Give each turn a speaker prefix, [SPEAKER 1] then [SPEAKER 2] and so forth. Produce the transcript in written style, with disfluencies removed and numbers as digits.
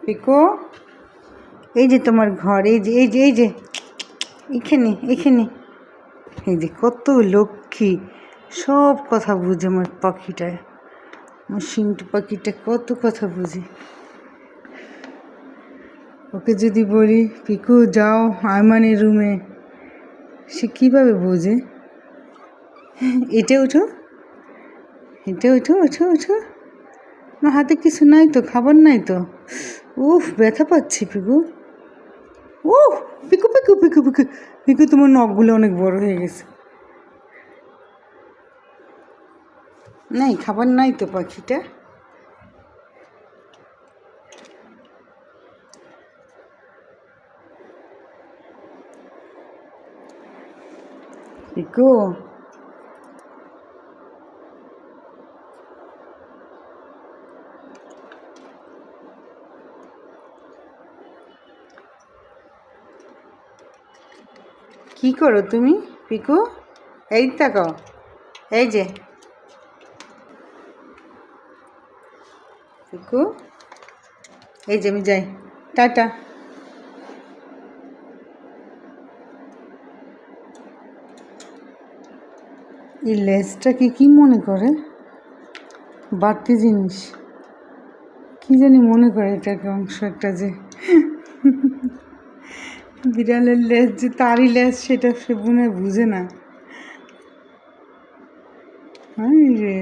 [SPEAKER 1] পিকু, এই যে তোমার ঘর, এই যে এই যে এই যে এখানে এখানে, এই যে কত লক্ষ্মী, সব কথা বুঝে আমার পাখিটায়, আমার সিন্টু পাখিটা কত কথা বুঝে। ওকে যদি বলি পিকু যাও আয়মানের রুমে, সে কীভাবে বোঝে? এটা ওঠো, এটা ওঠো ওঠো ওঠো, আমার হাতে কিছু নাই তো, খাবার নাই তো। উফ, ব্যথা পাচ্ছি পিকু। উফ, পিকু পিকু পিকু পিকু পিকু, তোমার নখগুলো অনেক বড় হয়ে গেছে। নাই, খাবার নাই তো পাখিটা। পিকু, কি করো তুমি পিকু? এই তাকাও, এই যে পিকু, এই যে আমি যাই, টাটা। এই লেজটাকে কি মনে করে, বাড়তি জিনিস কি জানি মনে করে, এটাকে অংশ একটা যে বিড়ালের লেজ যে তারই লেজ, সেটা সে মনে বুঝে না। হ্যাঁ রে।